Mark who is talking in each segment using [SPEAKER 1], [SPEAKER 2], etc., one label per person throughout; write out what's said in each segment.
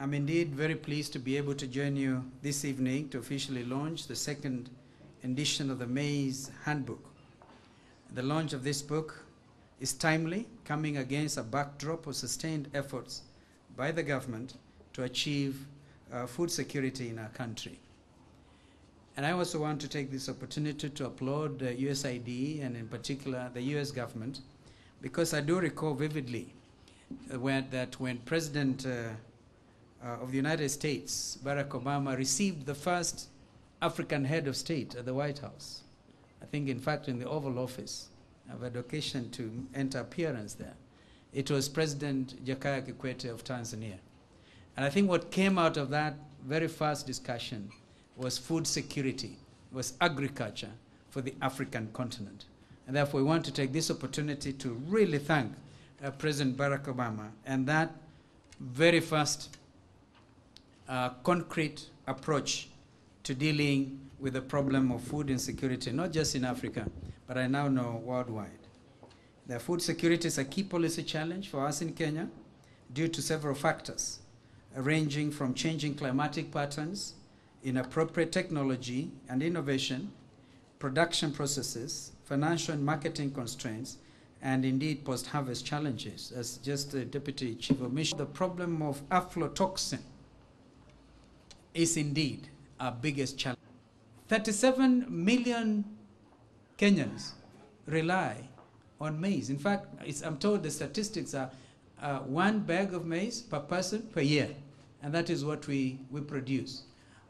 [SPEAKER 1] I'm indeed very pleased to be able to join you this evening to officially launch the second edition of the Maize Handbook. The launch of this book is timely, coming against a backdrop of sustained efforts by the government to achieve food security in our country. And I also want to take this opportunity to applaud USAID and in particular the US government, because I do recall vividly when President of the United States, Barack Obama, received the first African head of state at the White House. I think, in fact, in the Oval Office. I've had occasion to enter appearance there. It was President Jakaya Kikwete of Tanzania. And I think what came out of that very first discussion was food security, was agriculture for the African continent. And therefore, we want to take this opportunity to really thank President Barack Obama and that very first concrete approach to dealing with the problem of food insecurity, not just in Africa, but I now know worldwide. The food security is a key policy challenge for us in Kenya due to several factors, ranging from changing climatic patterns, inappropriate technology and innovation, production processes, financial and marketing constraints, and indeed post-harvest challenges. As just the Deputy Chief of Mission, the problem of aflatoxin is indeed our biggest challenge. 37 million Kenyans rely on maize. In fact, I'm told the statistics are 1 bag of maize per person per year, and that is what we produce.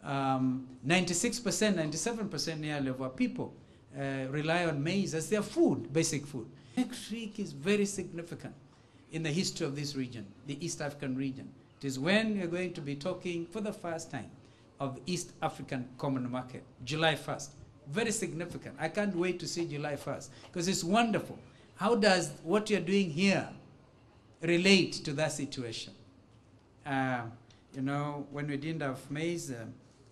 [SPEAKER 1] 96%, 97% nearly of our people rely on maize as their food, basic food. Next week is very significant in the history of this region, the East African region. It is when we're going to be talking for the first time of the East African Common Market, July 1st. Very significant. I can't wait to see July 1st because it's wonderful. How does what you're doing here relate to that situation? You know, when we didn't have maize,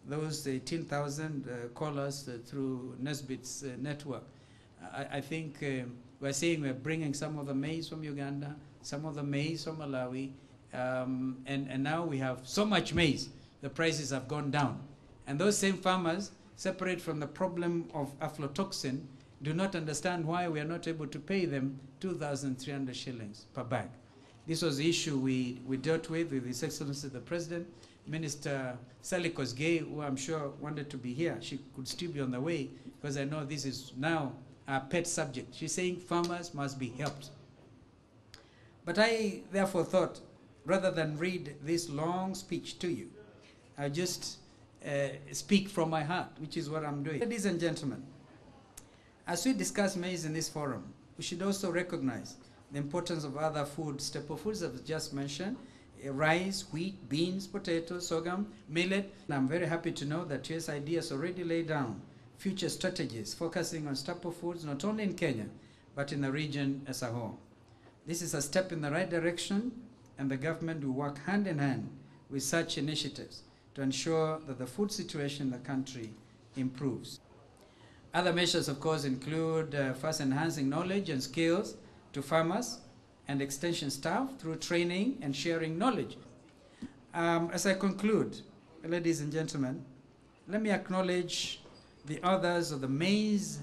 [SPEAKER 1] those 18,000 callers through Nesbitt's network, I think we're saying we're bringing some of the maize from Uganda, some of the maize from Malawi, and now we have so much maize, the prices have gone down. And those same farmers, separate from the problem of aflatoxin, do not understand why we are not able to pay them 2,300 shillings per bag. This was the issue we dealt with His Excellency the President. Minister Sally Kosgei, who I'm sure wanted to be here, she could still be on the way, because I know this is now our pet subject. She's saying farmers must be helped. But I therefore thought, rather than read this long speech to you, I just speak from my heart, which is what I'm doing. Ladies and gentlemen, as we discuss maize in this forum, we should also recognize the importance of other food, staple foods I've just mentioned, rice, wheat, beans, potatoes, sorghum, millet. And I'm very happy to know that USAID has already laid down future strategies focusing on staple foods, not only in Kenya, but in the region as a whole. This is a step in the right direction, and the government will work hand in hand with such initiatives to ensure that the food situation in the country improves. Other measures, of course, include first enhancing knowledge and skills to farmers and extension staff through training and sharing knowledge. As I conclude, ladies and gentlemen, let me acknowledge the authors of the Maize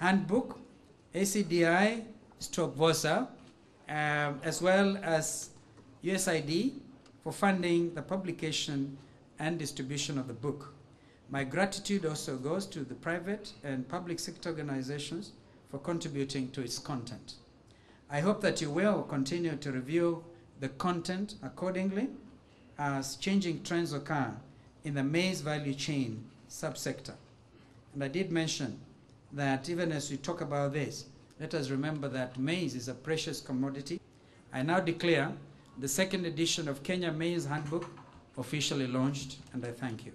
[SPEAKER 1] Handbook, ACDI, VOCA, as well as USAID for funding the publication and distribution of the book. My gratitude also goes to the private and public sector organizations for contributing to its content. I hope that you will continue to review the content accordingly as changing trends occur in the maize value chain subsector. And I did mention that even as we talk about this, let us remember that maize is a precious commodity. I now declare the second edition of Kenya Maize Handbook officially launched, and I thank you.